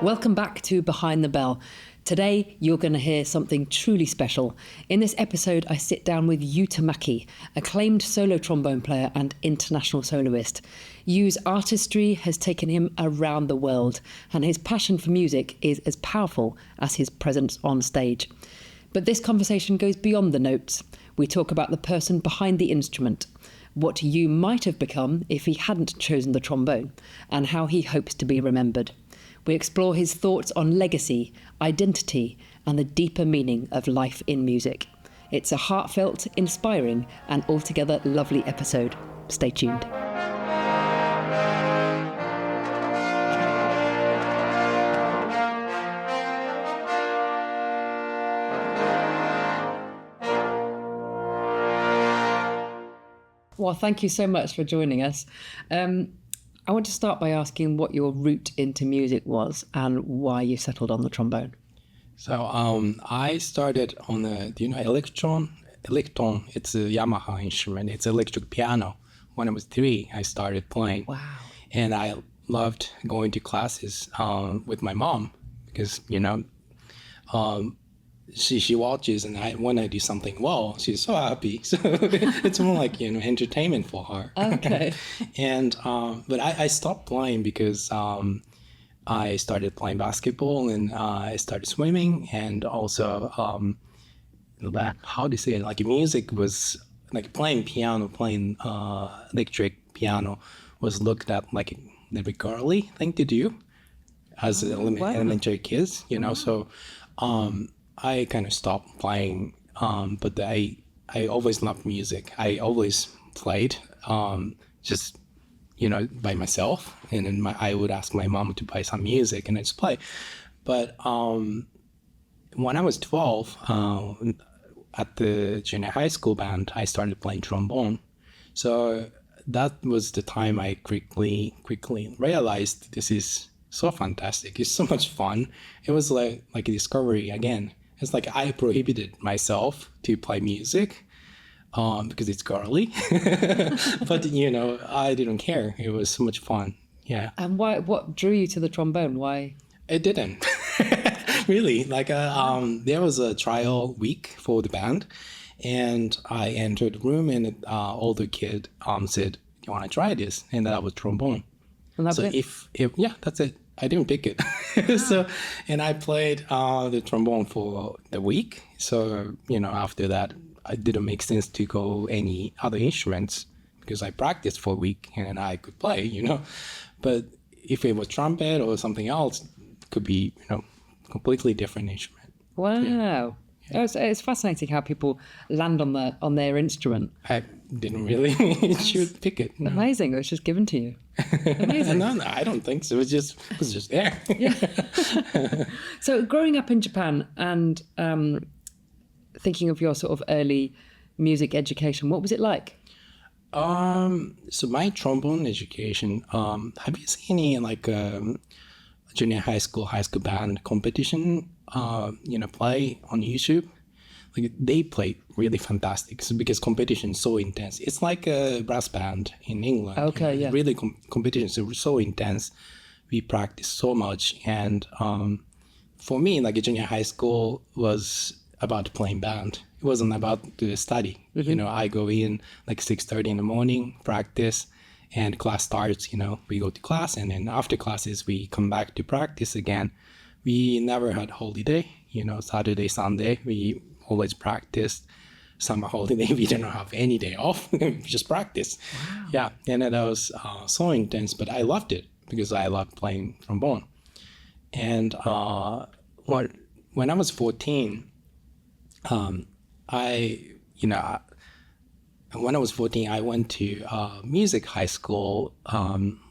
Welcome back to Behind the Bell. Today, you're going to hear something truly special. In this episode, I sit down with Yu Tamaki, acclaimed solo trombone player and international soloist. Yu's artistry has taken him around the world, and his passion for music is as powerful as his presence on stage. But this conversation goes beyond the notes. We talk about the person behind the instrument, what Yu might have become if he hadn't chosen the trombone, and how he hopes to be remembered. We explore his thoughts on legacy, identity, and the deeper meaning of life in music. It's a heartfelt, inspiring, and altogether lovely episode. Stay tuned. Well, thank you so much for joining us. I want to start by asking what your route into music was and why you settled on the trombone. So I started on do you know electron? Electron, it's a Yamaha instrument. It's electric piano. When I was 3, I started playing. Wow. And I loved going to classes with my mom because, she watches, and when I do something well, she's so happy. So it's more like, entertainment for her. Okay. And but I stopped playing because I started playing basketball, and I started swimming, and also how do you say it? Like music was like playing electric piano was looked at like a very girly thing to do as elementary kids, So I kind of stopped playing, but I always loved music. I always played just, by myself. And then I would ask my mom to play some music and I just play. But when I was 12, at the junior high school band, I started playing trombone. So that was the time I quickly realized this is so fantastic. It's so much fun. It was like a discovery again. It's like I prohibited myself to play music because it's girly. But, I didn't care. It was so much fun. Yeah. And what drew you to the trombone? Why? It didn't. Really. There was a trial week for the band. And I entered the room, and an older kid said, "Do you want to try this?" And that was trombone. And that's so it? Yeah, that's it. I didn't pick it. And I played the trombone for the week. So, after that, it didn't make sense to go any other instruments because I practiced for a week and I could play, But if it was trumpet or something else, it could be, completely different instrument. Wow. Yeah. It's fascinating how people land on their instrument. I didn't really should pick it. No. Amazing. It was just given to you. Amazing. No, I don't think so. It was just there. Yeah. So growing up in Japan and thinking of your sort of early music education, what was it like? So my trombone education, have you seen any junior high school band competition, play on YouTube? Like they play really fantastic because competition is so intense. It's like a brass band in England. Okay, yeah. Really competitions are so intense. We practice so much. And for me, like a junior high school was about playing band. It wasn't about the study. Mm-hmm. I go in like 6:30 in the morning, practice, and class starts, we go to class, and then after classes, we come back to practice again. We never had holiday, Saturday, Sunday, we always practiced. Summer holiday, we didn't have any day off, we just practice. Wow. Yeah, and that was so intense, but I loved it because I loved playing trombone. And when I was 14, when I was 14, I went to music high school,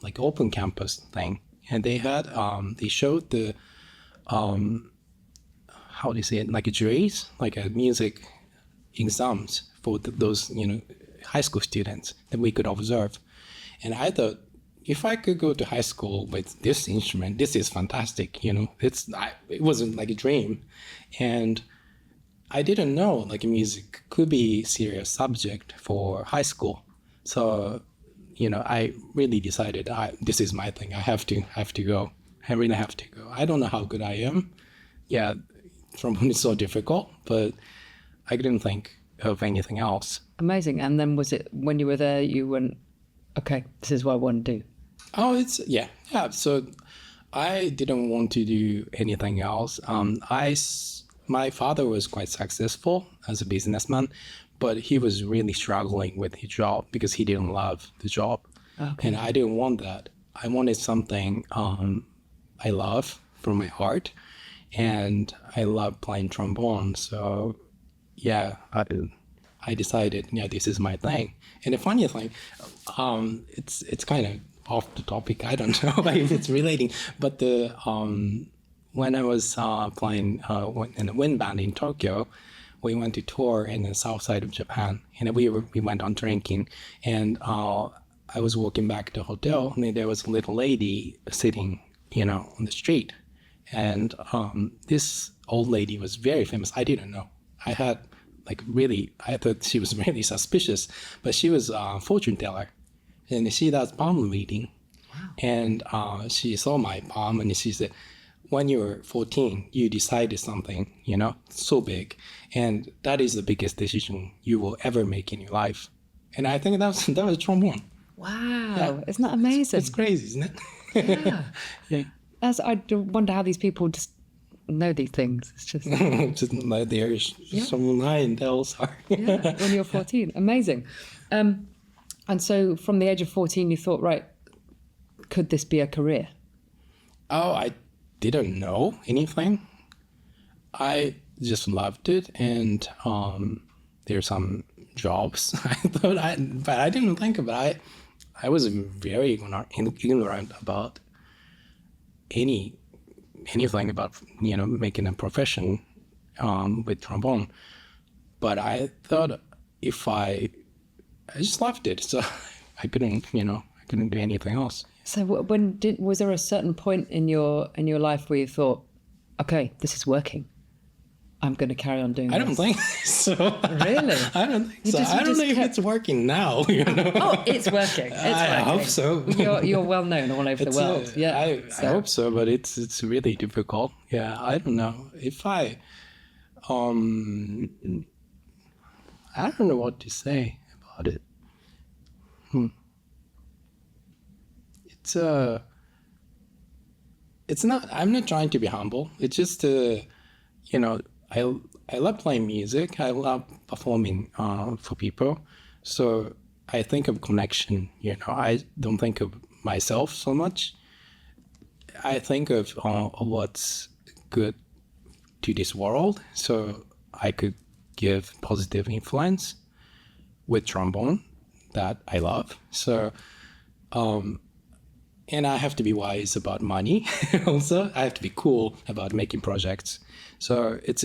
like open campus thing. And they showed the, how do you say it, like a juries, like a music exams for those, high school students that we could observe. And I thought, if I could go to high school with this instrument, this is fantastic, it wasn't like a dream. And I didn't know like music could be a serious subject for high school. So, I really decided this is my thing. I have to go. I really have to go. I don't know how good I am. Yeah, trombone is so difficult, but I couldn't think of anything else. Amazing. And then was it when you were there, you went, okay, this is what I want to do? Oh, yeah. So I didn't want to do anything else. My father was quite successful as a businessman, but he was really struggling with his job because he didn't love the job. Okay. And I didn't want that. I wanted something I love from my heart, and I love playing trombone. So yeah, I decided, yeah, this is my thing. And the funny thing, it's kind of off the topic. I don't know if it's relating, but when I was playing in a wind band in Tokyo, we went to tour in the south side of Japan, and we went on drinking, and I was walking back to the hotel, and there was a little lady sitting, on the street, and this old lady was very famous. I didn't know. I thought she was really suspicious, but she was a fortune teller, and she does palm reading. Wow. And she saw my palm, and she said, when you were 14, you decided something, so big. And that is the biggest decision you will ever make in your life. And I think that was trombone. Wow. Yeah. Isn't that amazing? It's crazy, isn't it? Yeah. Yeah. I wonder how these people just know these things. It's just... Just like there's some line tells are. Yeah, when you're 14. Amazing. And so from the age of 14, you thought, right, could this be a career? Oh, I didn't know anything. I just loved it, and there's some jobs I thought but I didn't think about it. I was very ignorant about anything about making a profession with trombone. But I thought I just loved it, so I couldn't do anything else. So was there a certain point in your life where you thought, okay, this is working, I'm going to carry on doing this? I don't think so. Really? I don't think so. I don't know if it's working now. Oh, it's working. I hope so. You're well known all over the world. Yeah, I hope so, but it's really difficult. Yeah, I don't know if I don't know what to say about it. It's not. I'm not trying to be humble. It's just I love playing music. I love performing for people. So I think of connection. I don't think of myself so much. I think of what's good to this world, so I could give positive influence with trombone that I love. So, and I have to be wise about money. Also, I have to be cool about making projects. So it's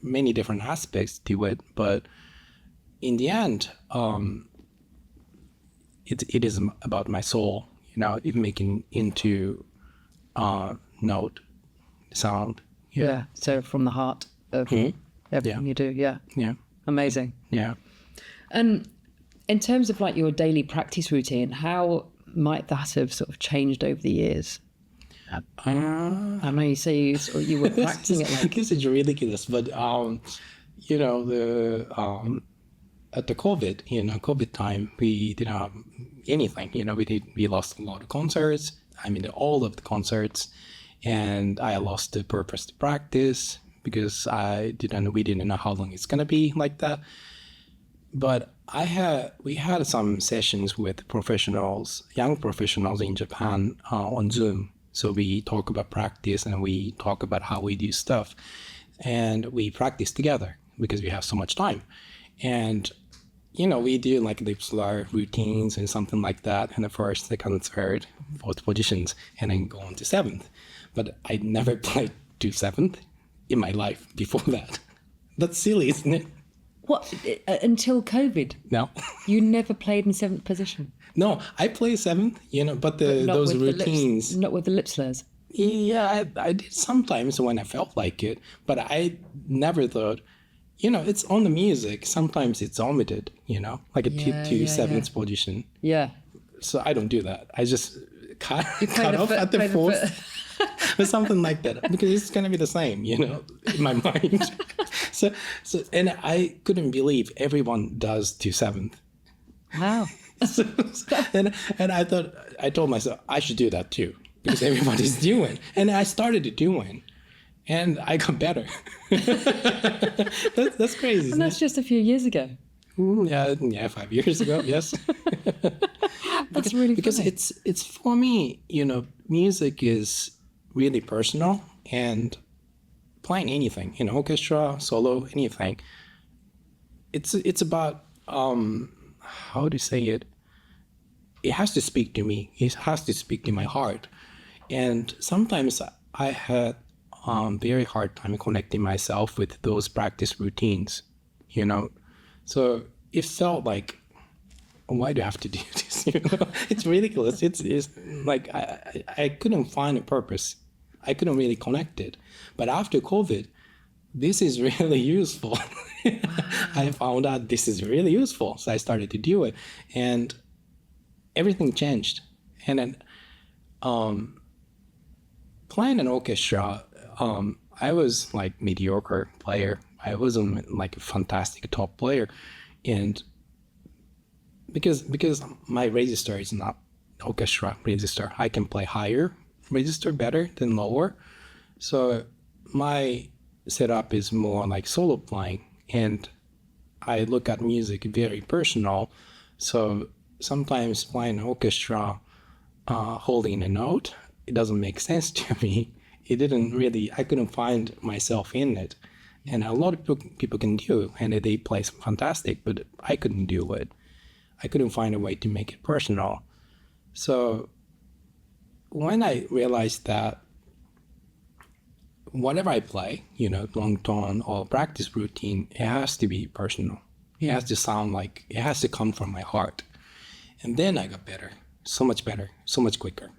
many different aspects to it. But in the end, it is about my soul. Making into note, sound. Yeah. So from the heart of everything you do. Yeah. Yeah. Amazing. Yeah. And in terms of like your daily practice routine, how might that have sort of changed over the years? I know you say you were practicing it like... This is ridiculous, but at the COVID time, we didn't have anything. We lost a lot of concerts. I mean, all of the concerts, and I lost the purpose to practice because we didn't know how long it's gonna be like that. But we had some sessions with young professionals in Japan on Zoom. So we talk about practice, and we talk about how we do stuff, and we practice together because we have so much time. And we do like lip slur routines and something like that in the first, second, third, fourth positions, and then go on to seventh. But I never played to seventh in my life before that. That's silly, isn't it? What, until COVID? No. You never played in seventh position? No, I play seventh, but those routines. Not with the lip slurs? Yeah, I did sometimes when I felt like it, but I never thought, it's on the music. Sometimes it's omitted, like a 2 seventh position. Yeah. So I don't do that. I just cut play off at the play fourth or something like that, because it's going to be the same, in my mind. so and I couldn't believe everyone does to seventh. Wow. and I told myself I should do that too, because everybody's doing, and I started doing, and I got better. that's crazy. And that's just a few years ago. Yeah, 5 years ago. Yes. That's really because funny. it's for me, music is really personal, and playing anything, orchestra, solo, anything. It's about how to say it. It has to speak to me. It has to speak to my heart, and sometimes I had very hard time connecting myself with those practice routines, So it felt like, why do I have to do this? It's ridiculous. It's like I couldn't find a purpose. I couldn't really connect it. But after COVID, this is really useful. I found out this is really useful. So I started to do it, and everything changed. And then playing an orchestra, I was like mediocre player. I wasn't like a fantastic top player. And because my register is not orchestra register, I can play higher register better than lower. So my setup is more like solo playing, and I look at music very personal. So sometimes playing orchestra, holding a note, it doesn't make sense to me. I couldn't find myself in it. And a lot of people can do, and they play fantastic, but I couldn't do it. I couldn't find a way to make it personal. So when I realized that whatever I play, long tone or practice routine, it has to be personal. It has to sound like, it has to come from my heart. And then I got better, so much quicker.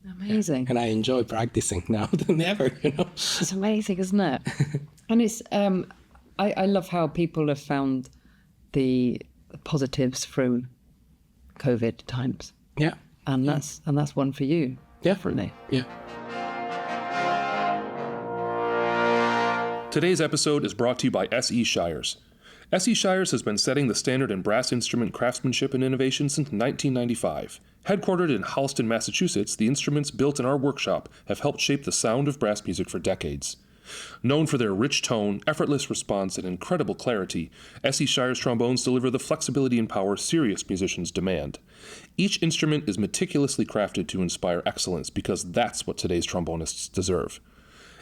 Amazing. And I enjoy practicing now than ever, It's amazing, isn't it? And it's I love how people have found the positives through COVID times. Yeah. And that's one for you. Definitely. Yeah. Today's episode is brought to you by S.E. Shires. S.E. Shires has been setting the standard in brass instrument craftsmanship and innovation since 1995. Headquartered in Holliston, Massachusetts, the instruments built in our workshop have helped shape the sound of brass music for decades. Known for their rich tone, effortless response, and incredible clarity, S.E. Shires trombones deliver the flexibility and power serious musicians demand. Each instrument is meticulously crafted to inspire excellence, because that's what today's trombonists deserve.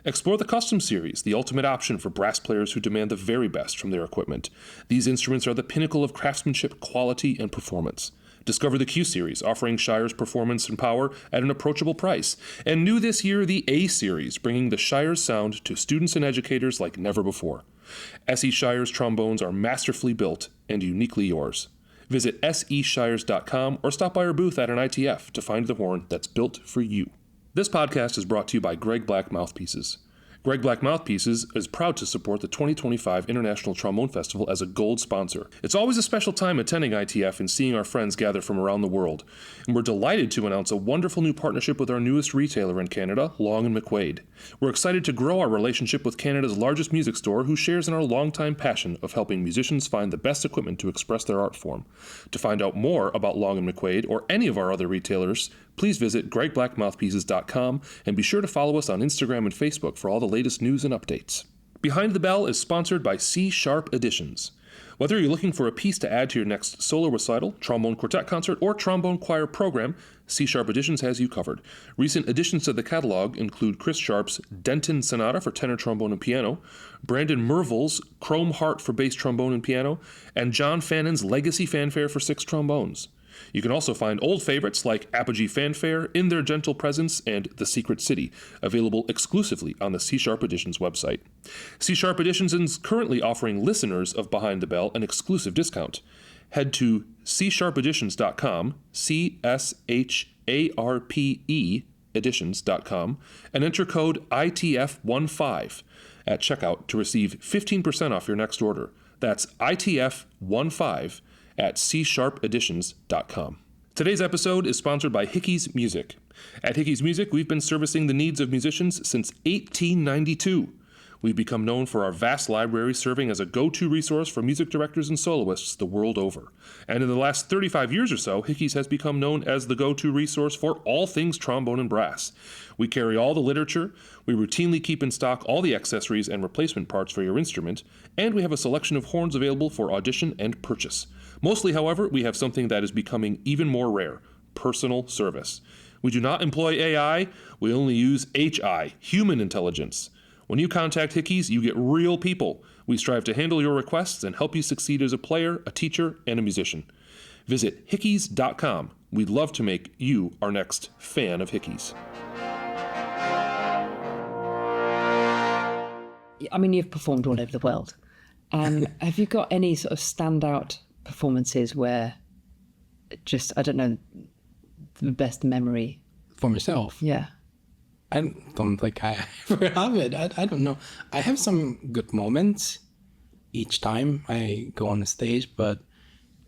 Explore the Custom Series, the ultimate option for brass players who demand the very best from their equipment. These instruments are the pinnacle of craftsmanship, quality, and performance. Discover the Q Series, offering Shires performance and power at an approachable price. And new this year, the A Series, bringing the Shires sound to students and educators like never before. S.E. Shires trombones are masterfully built and uniquely yours. Visit seshires.com or stop by our booth at an ITF to find the horn that's built for you. This podcast is brought to you by Greg Black Mouthpieces. Greg Black Mouthpieces is proud to support the 2025 International Trombone Festival as a gold sponsor. It's always a special time attending ITF and seeing our friends gather from around the world. And we're delighted to announce a wonderful new partnership with our newest retailer in Canada, Long & McQuaid. We're excited to grow our relationship with Canada's largest music store, who shares in our longtime passion of helping musicians find the best equipment to express their art form. To find out more about Long & McQuaid or any of our other retailers, please visit gregblackmouthpieces.com and be sure to follow us on Instagram and Facebook for all the latest news and updates. Behind the Bell is sponsored by C Sharp Editions. Whether you're looking for a piece to add to your next solo recital, trombone quartet concert, or trombone choir program, C Sharp Editions has you covered. Recent additions to the catalog include Chris Sharp's Denton Sonata for tenor trombone and piano, Brandon Merville's Chrome Heart for bass trombone and piano, and John Fannon's Legacy Fanfare for 6 trombones. You can also find old favorites like Apogee Fanfare, In Their Gentle Presence, and The Secret City, available exclusively on the C Sharp Editions website. C Sharp Editions is currently offering listeners of Behind the Bell an exclusive discount. Head to csharpeditions.com, CSHARPE editions.com, and enter code ITF15 at checkout to receive 15% off your next order. That's ITF15 at csharpeditions.com. Today's episode is sponsored by Hickey's Music. At Hickey's Music, we've been servicing the needs of musicians since 1892. We've become known for our vast library serving as a go-to resource for music directors and soloists the world over. And in the last 35 years or so, Hickey's has become known as the go-to resource for all things trombone and brass. We carry all the literature, we routinely keep in stock all the accessories and replacement parts for your instrument, and we have a selection of horns available for audition and purchase. Mostly, however, we have something that is becoming even more rare: personal service. We do not employ AI, we only use HI, human intelligence. When you contact Hickey's, you get real people. We strive to handle your requests and help you succeed as a player, a teacher, and a musician. Visit hickeys.com. We'd love to make you our next fan of Hickey's. I mean, you've performed all over the world. Have you got any sort of standout performances where just, I don't know, the best memory? For myself? Yeah. I don't think I ever have it. I don't know. I have some good moments each time I go on the stage, but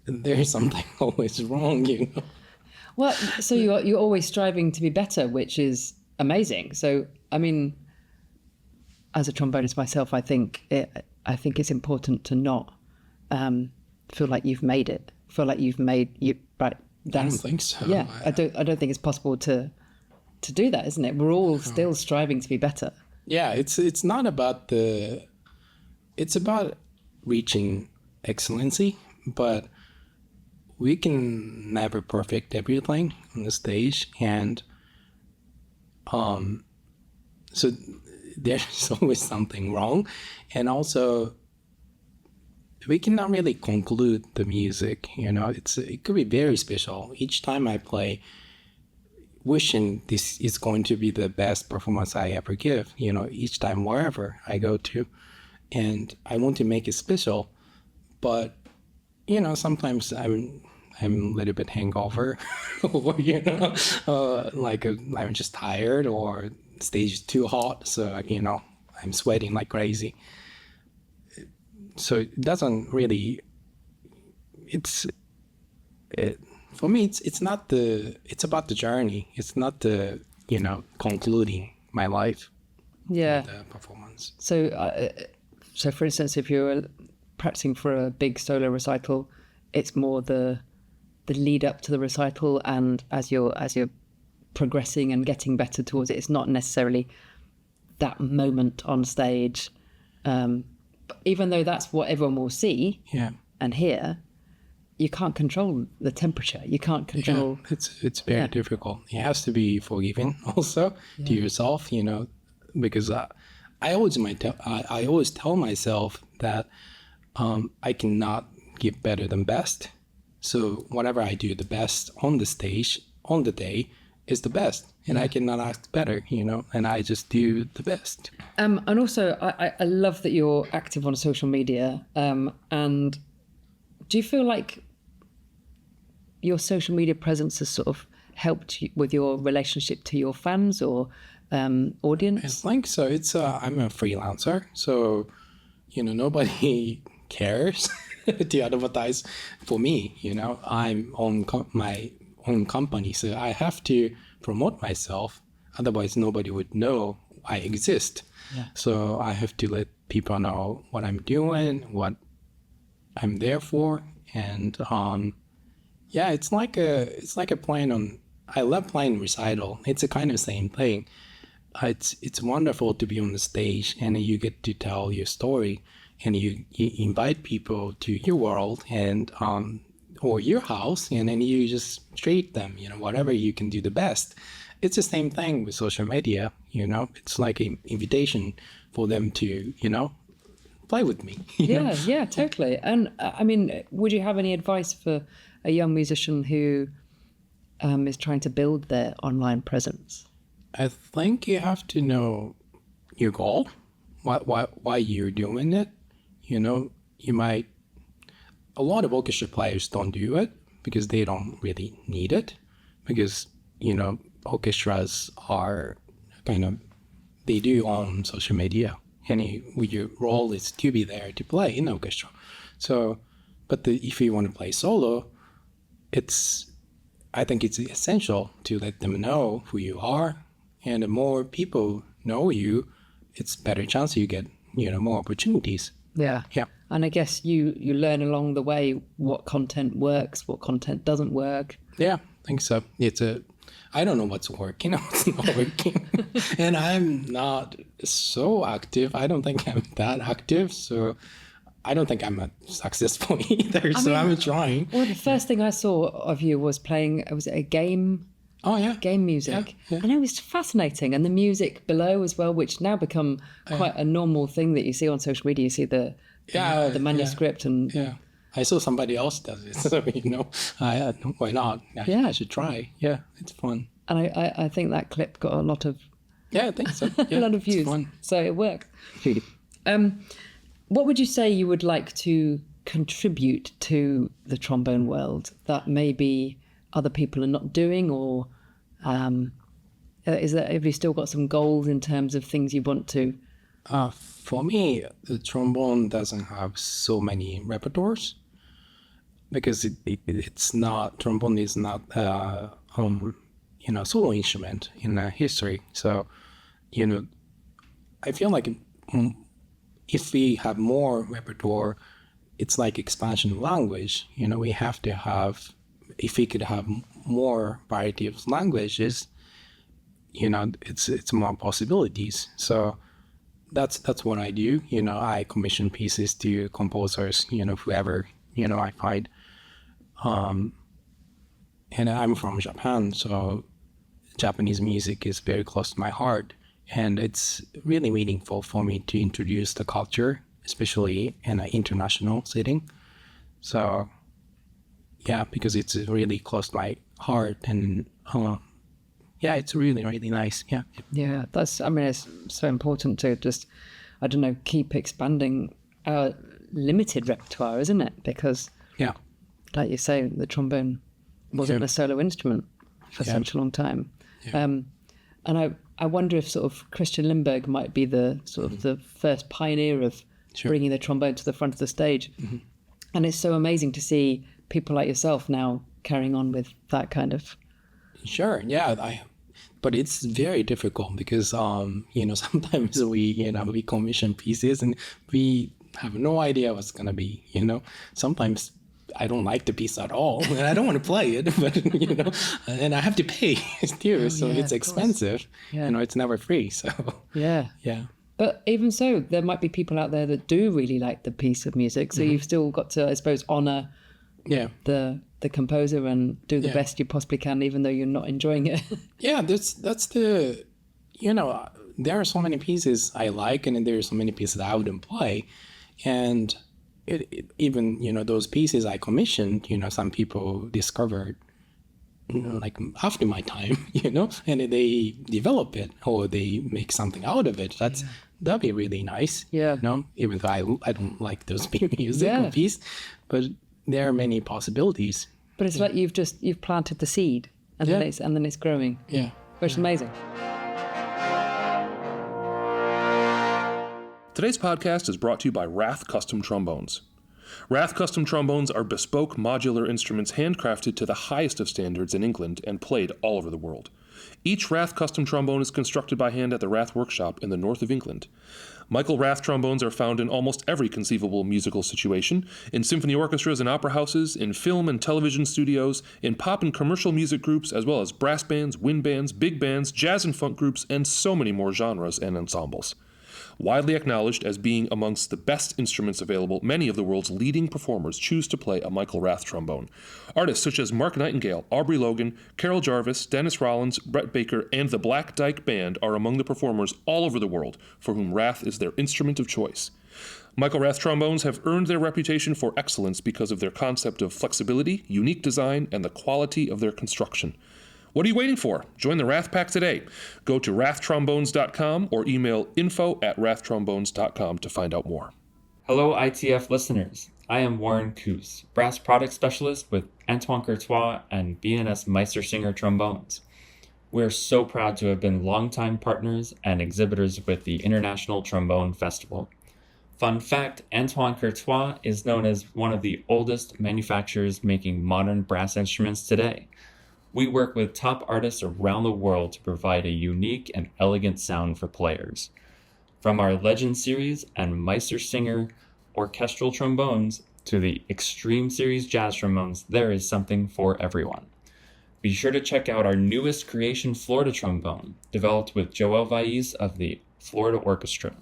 there's something always wrong, you know. Well, so you're always striving to be better, which is amazing. So, I mean, as a trombonist myself, I think it's important to not feel like you've made it. Feel like you've made you right. I don't think so. Yeah, I don't think it's possible to do that, isn't it? We're all still striving to be better. Yeah, it's not about it's about reaching excellency, but we can never perfect everything on the stage, and so there's always something wrong, and also we cannot really conclude the music. You know, it could be very special each time I play, wishing this is going to be the best performance I ever give, you know, each time wherever I go to. And I want to make it special, but, you know, sometimes I'm a little bit hangover or, you know, I'm just tired, or the stage is too hot. So, you know, I'm sweating like crazy. So it doesn't really, for me, it's about the journey. It's not the, you know, concluding my life. Yeah. The performance. So for instance, if you're practicing for a big solo recital, it's more the lead up to the recital, and as you're progressing and getting better towards it, it's not necessarily that moment on stage. Even though that's what everyone will see and hear, you can't control the temperature. You can't control. Yeah, it's very difficult. It has to be forgiving also to yourself, you know, because I always tell myself that I cannot give better than best. So whatever I do the best on the stage on the day is the best, and I cannot ask better, you know, and I just do the best. And also, I love that you're active on social media. And do you feel like your social media presence has sort of helped you with your relationship to your fans or audience? I think so. I'm a freelancer, so, you know, nobody cares to advertise for me. You know, I'm on my own company, so I have to promote myself. Otherwise, nobody would know I exist. Yeah. So I have to let people know what I'm doing, what I'm there for, and it's like a playing on. I love playing recital. It's a kind of same thing. It's wonderful to be on the stage and you get to tell your story, and you invite people to your world and or your house, and then you just treat them, you know, whatever you can do the best. It's the same thing with social media, you know. It's like an invitation for them to, you know, play with me. Yeah, totally. And I mean, would you have any advice for a young musician who is trying to build their online presence? I think you have to know your goal, why you're doing it. You know, a lot of orchestra players don't do it because they don't really need it, because, you know, orchestras are they do own social media, and your role is to be there to play in the orchestra. So, but if you want to play solo, it's I think it's essential to let them know who you are. And the more people know you, it's better chance you get, more opportunities. Yeah. Yeah. And I guess you learn along the way what content works, what content doesn't work. Yeah, I think so. I don't know what's working, what's not working. And I'm not so active. I don't think I'm that active. So I don't think I'm successful either. I'm trying. Well, the first thing I saw of you was playing, was it a game? Oh, yeah. Game music. Yeah. And it was fascinating. And the music below as well, which now become quite a normal thing that you see on social media. You see the manuscript and... Yeah. I saw somebody else does it, so, why not? I should try. Yeah, it's fun. And I think that clip got a lot of... Yeah, I think so. Yeah, a lot of views. It's fun. So it worked. What would you say you would like to contribute to the trombone world that maybe other people are not doing, or have you still got some goals in terms of things you want to? For me, the trombone doesn't have so many repertoires because it's not, trombone is not solo instrument in history. So, I feel like if we have more repertoire, it's like expansion of language. We have to have, if we could have more variety of languages, it's more possibilities. So that's what I do. I commission pieces to composers, whoever, I find. And I'm from Japan, so Japanese music is very close to my heart. And it's really meaningful for me to introduce the culture, especially in an international setting. So, yeah, because it's really close to my heart. And it's really, really nice. Yeah. Yeah, it's so important to just, keep expanding our limited repertoire, isn't it? Because, like you say, the trombone wasn't a solo instrument for such a long time. Yeah. And I wonder if sort of Christian Lindbergh might be the sort of the first pioneer of bringing the trombone to the front of the stage. Mm-hmm. And it's so amazing to see people like yourself now carrying on with that kind of... Sure, yeah. But it's very difficult because, sometimes we commission pieces and we have no idea what's going to be, Sometimes I don't like the piece at all and I don't want to play it, but, and I have to pay too, so it's expensive. Yeah. It's never free, so. Yeah. Yeah. But even so, there might be people out there that do really like the piece of music, so you've still got to, I suppose, honour the composer and do the best you possibly can, even though you're not enjoying it. Yeah, that's the, there are so many pieces I like, and there are so many pieces I wouldn't play. And even, those pieces I commissioned, some people discovered, like after my time, and they develop it or they make something out of it. That'd be really nice. Yeah. Even though I don't like those music piece, but there are many possibilities. But it's like you've planted the seed and then it's growing. Yeah. Which is amazing. Today's podcast is brought to you by Rath Custom Trombones. Rath Custom Trombones are bespoke modular instruments handcrafted to the highest of standards in England and played all over the world. Each Rath Custom Trombone is constructed by hand at the Rath Workshop in the north of England. Michael Rath trombones are found in almost every conceivable musical situation, in symphony orchestras and opera houses, in film and television studios, in pop and commercial music groups, as well as brass bands, wind bands, big bands, jazz and funk groups, and so many more genres and ensembles. Widely acknowledged as being amongst the best instruments available, many of the world's leading performers choose to play a Michael Rath trombone. Artists such as Mark Nightingale, Aubrey Logan, Carol Jarvis, Dennis Rollins, Brett Baker, and the Black Dyke Band are among the performers all over the world for whom Rath is their instrument of choice. Michael Rath trombones have earned their reputation for excellence because of their concept of flexibility, unique design, and the quality of their construction. What are you waiting for? Join the Rath Pack today. Go to rathtrombones.com or email info@rathtrombones.com to find out more. Hello, ITF listeners. I am Warren Coos, brass product specialist with Antoine Courtois and B&S Meistersinger trombones. We're so proud to have been longtime partners and exhibitors with the International Trombone Festival. Fun fact, Antoine Courtois is known as one of the oldest manufacturers making modern brass instruments today. We work with top artists around the world to provide a unique and elegant sound for players. From our Legend series and Meistersinger orchestral trombones to the Extreme Series jazz trombones, there is something for everyone. Be sure to check out our newest creation, Florida trombone, developed with Joel Vaiz of the Florida Orchestra.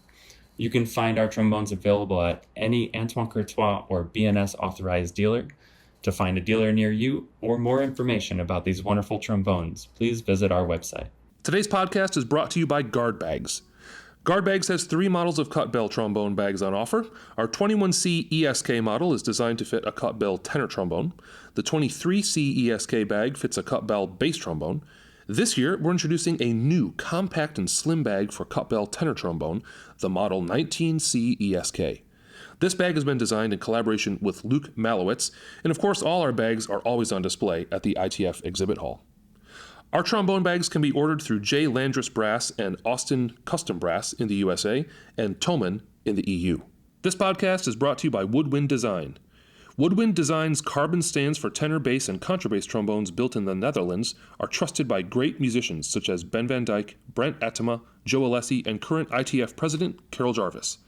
You can find our trombones available at any Antoine Courtois or BNS authorized dealer. To find a dealer near you or more information about these wonderful trombones, please visit our website. Today's podcast is brought to you by Guard Bags. Guard Bags has 3 models of cut bell trombone bags on offer. Our 21C ESK model is designed to fit a cut bell tenor trombone. The 23C ESK bag fits a cut bell bass trombone. This year, we're introducing a new compact and slim bag for cut bell tenor trombone, the model 19C ESK. This bag has been designed in collaboration with Luke Malowitz, and of course all our bags are always on display at the ITF exhibit hall. Our trombone bags can be ordered through J. Landrus Brass and Austin Custom Brass in the USA and Thomann in the EU. This podcast is brought to you by Woodwind Design. Woodwind Design's carbon stands for tenor bass and contrabass trombones built in the Netherlands are trusted by great musicians such as Ben van Dyke, Brent Attema, Joe Alessi, and current ITF president Carol Jarvis.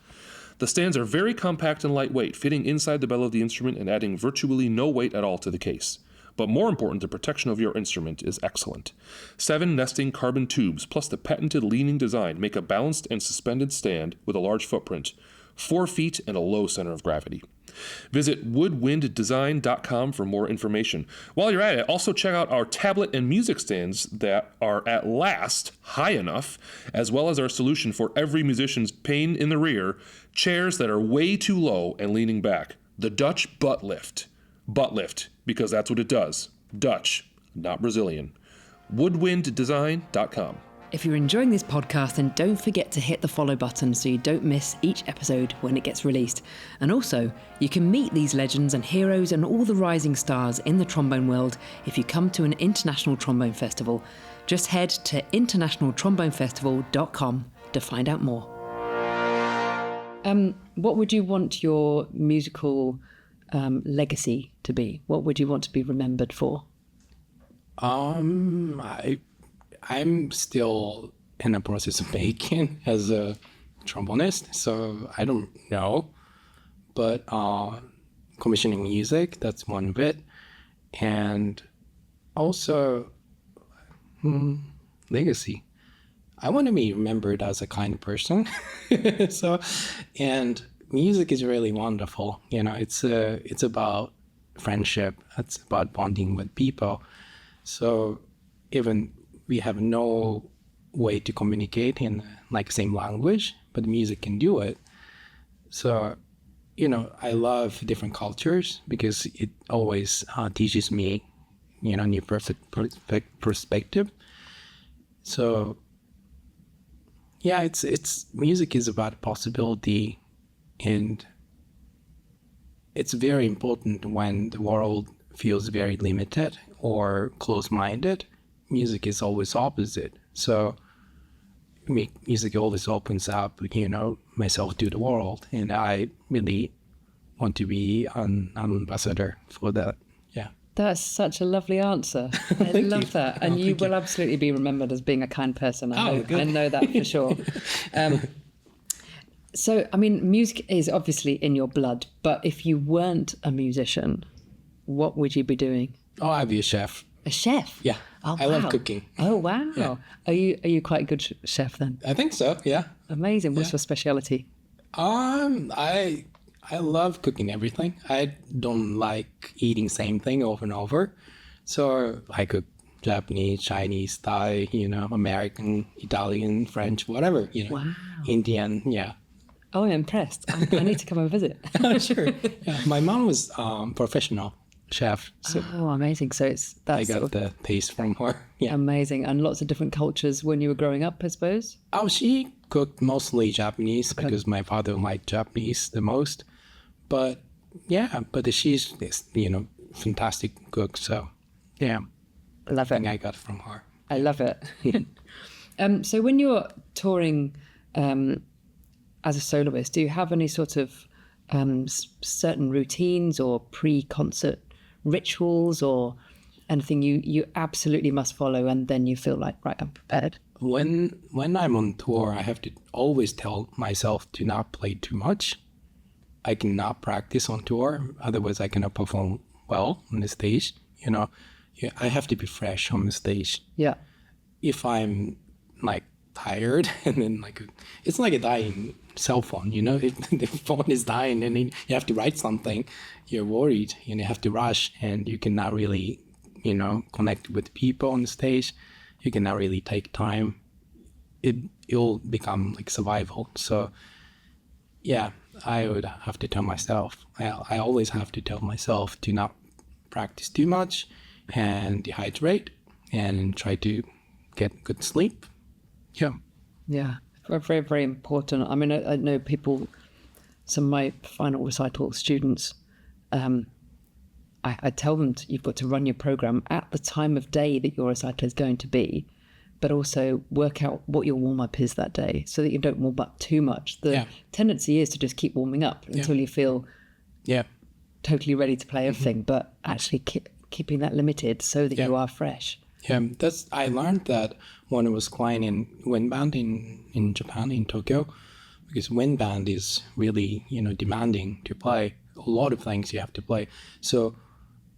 The stands are very compact and lightweight, fitting inside the bell of the instrument and adding virtually no weight at all to the case. But more important, the protection of your instrument is excellent. 7 nesting carbon tubes plus the patented leaning design make a balanced and suspended stand with a large footprint, 4 feet and a low center of gravity. Visit woodwinddesign.com for more information. While you're at it, also check out our tablet and music stands that are at last high enough, as well as our solution for every musician's pain in the rear, chairs that are way too low and leaning back. The Dutch butt lift. Butt lift, because that's what it does. Dutch, not Brazilian. woodwinddesign.com. If you're enjoying this podcast, then don't forget to hit the follow button so you don't miss each episode when it gets released. And also, you can meet these legends and heroes and all the rising stars in the trombone world if you come to an international trombone festival. Just head to internationaltrombonefestival.com to find out more. What would you want your musical legacy to be? What would you want to be remembered for? I'm still in the process of making as a trombonist, so I don't know. But commissioning music, that's one of it. And also, legacy. I want to be remembered as a kind person. And music is really wonderful. You know, it's about friendship. It's about bonding with people. So even we have no way to communicate in like same language, but music can do it. So, you know, I love different cultures because it always teaches me, you know, new perspective. So, yeah, it's music is about possibility, and it's very important when the world feels very limited or close-minded. Music is always opposite. So music always opens up, you know, myself to the world. And I really want to be an ambassador for that. Yeah. That's such a lovely answer. I love that. And you will absolutely be remembered as being a kind person. I know that for sure. So, I mean, music is obviously in your blood, but if you weren't a musician, what would you be doing? Oh, I'd be a chef. A chef? Yeah. Oh, I love cooking. Oh, wow. Yeah. Are you quite a good chef then? I think so, yeah. Amazing. What's your speciality? I love cooking everything. I don't like eating same thing over and over. So I cook Japanese, Chinese, Thai, you know, American, Italian, French, whatever, you know. Wow. Indian, yeah. Oh, I'm impressed. I need to come and visit. Sure. Yeah. My mom was professional chef. So oh, amazing. So I got the taste from her. Yeah. Amazing. And lots of different cultures when you were growing up, I suppose? Oh, she cooked mostly Japanese because my father liked Japanese the most. But yeah, but she's this, you know, fantastic cook. So yeah. Love it. I got it from her. I love it. So when you're touring as a soloist, do you have any sort of certain routines or pre-concert rituals, or anything you absolutely must follow, and then you feel like, right, I'm prepared? When I'm on tour, I have to always tell myself to not play too much. I cannot practice on tour, otherwise I cannot perform well on the stage. I have to be fresh on the stage. Yeah. If I'm like tired and then it's like a dying cell phone, if the phone is dying and then you have to write something, you're worried and you have to rush and you cannot really, connect with people on the stage. You cannot really take time. It'll become like survival. So yeah, I would have to tell myself, I always have to tell myself to not practice too much and dehydrate and try to get good sleep. Yeah. Yeah. Very, very important. I mean, I know people, some of my final recital students, I tell them you've got to run your program at the time of day that your recital is going to be, but also work out what your warm-up is that day so that you don't warm up too much. The tendency is to just keep warming up until you feel totally ready to play everything, but actually keeping that limited so that you are fresh. Yeah, I learned that when I was playing in wind band in Japan, in Tokyo, because wind band is really, demanding to play. A lot of things you have to play. So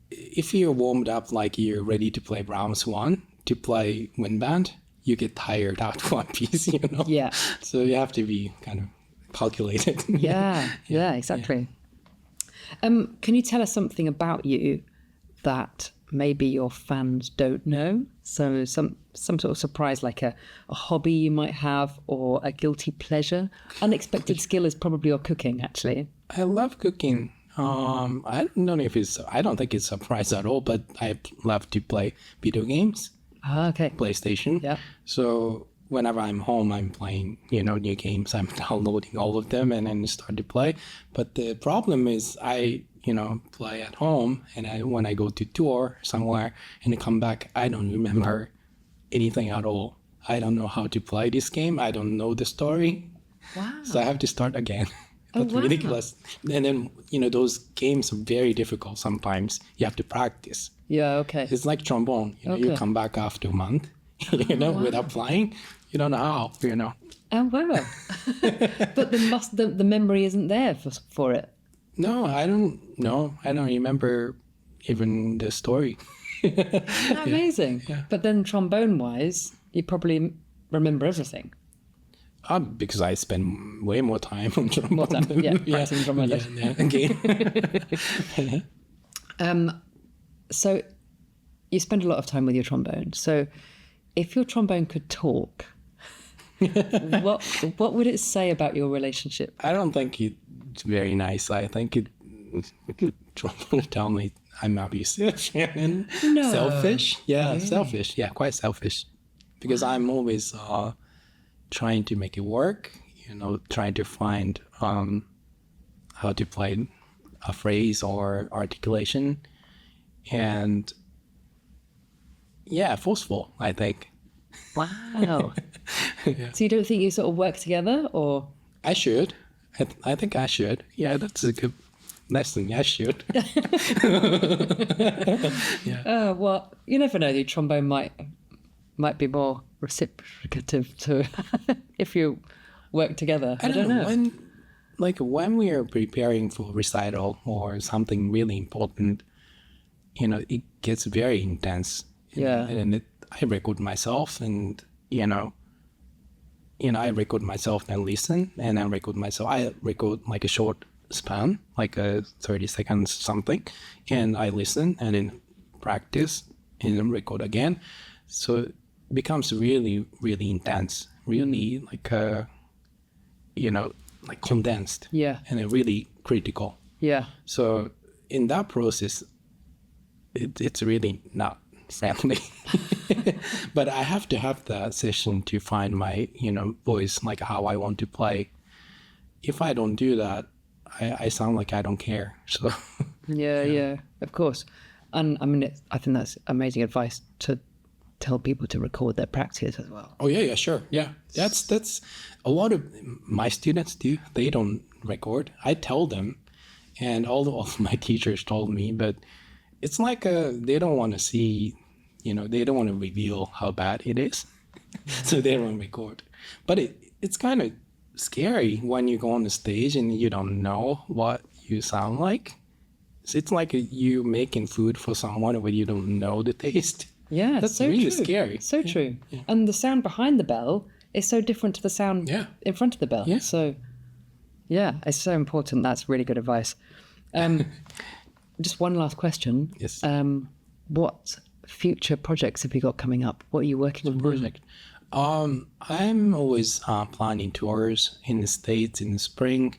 if you're warmed up like you're ready to play Brahms 1, to play wind band, you get tired after one piece, Yeah. So you have to be kind of calculated. Yeah, exactly. Can you tell us something about you that maybe your fans don't know? So some sort of surprise, like a hobby you might have, or a guilty pleasure. Unexpected skill is probably your cooking, actually. I love cooking. I don't know if I don't think it's a surprise at all, but I love to play video games. Okay. PlayStation. Yeah. So whenever I'm home, I'm playing, new games. I'm downloading all of them and then start to play. But the problem is I, play at home, and when I go to tour somewhere and I come back, I don't remember anything at all. I don't know how to play this game. I don't know the story. Wow. So I have to start again. That's wow. ridiculous. And then, those games are very difficult sometimes. You have to practice. Yeah, okay. It's like trombone. You come back after a month, without playing. You don't know how, Oh, wow. But the memory isn't there for it. No, I don't know. I don't remember even the story. Amazing. Yeah. But then trombone-wise, you probably remember everything. Because I spend way more time on trombone. More time, practicing trombone. Okay. So you spend a lot of time with your trombone. So if your trombone could talk, what would it say about your relationship? I don't think it's very nice. I think it trombone tell me I'm abusive and selfish. Yeah, really? Selfish. Yeah, quite selfish. Because I'm always trying to make it work, trying to find how to play a phrase or articulation. And forceful, I think. Wow. So you don't think you sort of work together, or? I should. I think I should. Yeah, that's a good lesson. I should. Yeah. Well, you never know. The trombone might be more reciprocative to if you work together. I don't know. When we are preparing for recital or something really important, it gets very intense. Yeah. And I record myself, and I record myself and listen, and I record myself. I record like a short span, like a 30 seconds something, and I listen and then practice and then record again. So it becomes really, really intense, really like condensed. Yeah. And really critical. Yeah. So in that process, it's really not friendly. But I have to have that session to find my, voice, like how I want to play. If I don't do that, I sound like I don't care. So yeah, of course. And I mean, I think that's amazing advice to tell people to record their practice as well. Oh yeah, sure. Yeah. That's a lot of my students do. They don't record. I tell them, and all of my teachers told me, but it's like they don't want to see, they don't want to reveal how bad it is. So they don't record. But it's kind of scary when you go on the stage and you don't know what you sound like. It's like you making food for someone where you don't know the taste. Yeah, that's so really true. scary. So true. Yeah. And the sound behind the bell is so different to the sound in front of the bell. Yeah. So, yeah, it's so important. That's really good advice. Just one last question. Yes. What future projects have you got coming up? What are you working on? Project. I'm always planning tours in the States in the spring,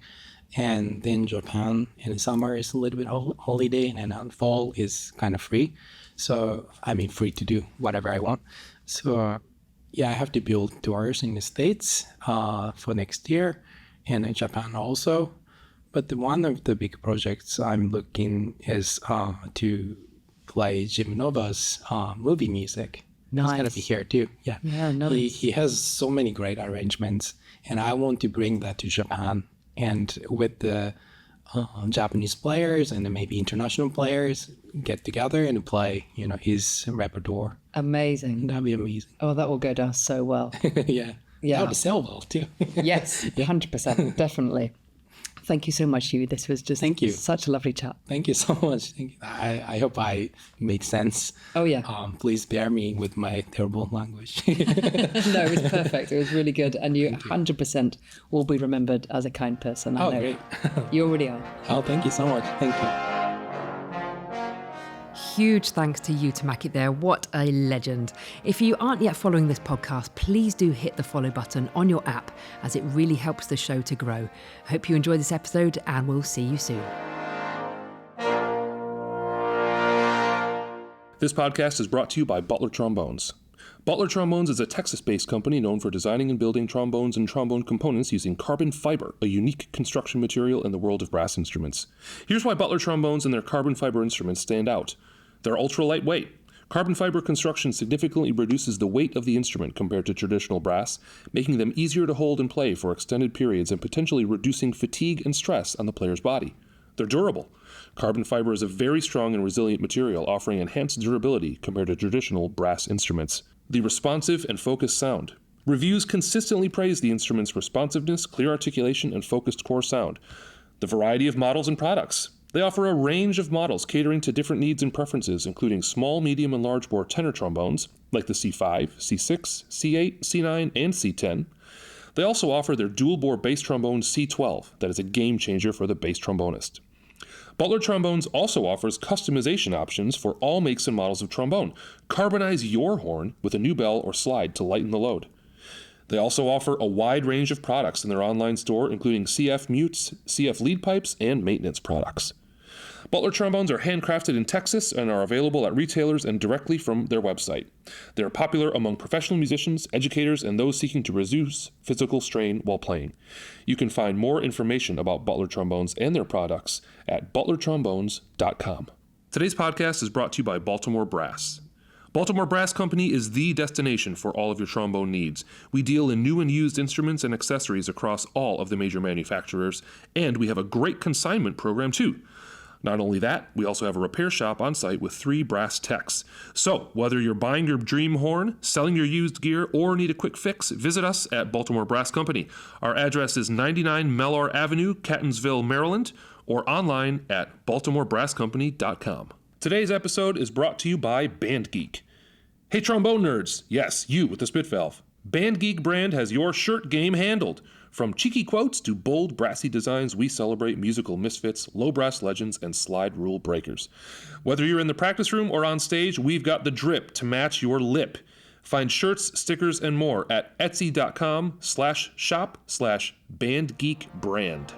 and then Japan in the summer is a little bit holiday, and then fall is kind of free. So free to do whatever I want. So I have to build tours in the States for next year, and in Japan also. But one of the big projects I'm looking is to play Jim Nova's movie music. Nice. He's gonna be here too. Yeah. Yeah, nice. He has so many great arrangements, and I want to bring that to Japan, and with the Japanese players and then maybe international players get together and play, his repertoire. Amazing. That'd be amazing. Oh, that will go down so well. Yeah. Yeah. That would sell well too. Yes, 100%, definitely. Thank you so much, Yu. This was just Thank you. Such a lovely chat. Thank you so much. Thank you. I hope I made sense. Oh, yeah. Please bear me with my terrible language. No, it was perfect. It was really good. And you 100% will be remembered as a kind person. I know. Great. You already are. Oh, thank you so much. Thank you. Huge thanks to Yu Tamaki there. What a legend. If you aren't yet following this podcast, please do hit the follow button on your app, as it really helps the show to grow. Hope you enjoy this episode, and we'll see you soon. This podcast is brought to you by Butler Trombones. Butler Trombones is a Texas-based company known for designing and building trombones and trombone components using carbon fiber, a unique construction material in the world of brass instruments. Here's why Butler Trombones and their carbon fiber instruments stand out. They're ultra lightweight. Carbon fiber construction significantly reduces the weight of the instrument compared to traditional brass, making them easier to hold and play for extended periods and potentially reducing fatigue and stress on the player's body. They're durable. Carbon fiber is a very strong and resilient material, offering enhanced durability compared to traditional brass instruments. The responsive and focused sound. Reviews consistently praise the instrument's responsiveness, clear articulation, and focused core sound. The variety of models and products. They offer a range of models catering to different needs and preferences, including small, medium, and large bore tenor trombones, like the C5, C6, C8, C9, and C10. They also offer their dual bore bass trombone C12, that is a game changer for the bass trombonist. Butler Trombones also offers customization options for all makes and models of trombone. Carbonize your horn with a new bell or slide to lighten the load. They also offer a wide range of products in their online store, including CF mutes, CF lead pipes, and maintenance products. Butler Trombones are handcrafted in Texas and are available at retailers and directly from their website. They are popular among professional musicians, educators, and those seeking to reduce physical strain while playing. You can find more information about Butler Trombones and their products at butlertrombones.com. Today's podcast is brought to you by Baltimore Brass. Baltimore Brass Company is the destination for all of your trombone needs. We deal in new and used instruments and accessories across all of the major manufacturers, and we have a great consignment program too. Not only that, we also have a repair shop on site with 3 brass techs. So, whether you're buying your dream horn, selling your used gear, or need a quick fix, visit us at Baltimore Brass Company. Our address is 99 Mellor Avenue, Catonsville, Maryland, or online at baltimorebrasscompany.com. Today's episode is brought to you by Band Geek. Hey trombone nerds, yes, you with the spit valve. Band Geek brand has your shirt game handled. From cheeky quotes to bold, brassy designs, we celebrate musical misfits, low brass legends, and slide rule breakers. Whether you're in the practice room or on stage, we've got the drip to match your lip. Find shirts, stickers, and more at etsy.com/shop/bandgeekbrand.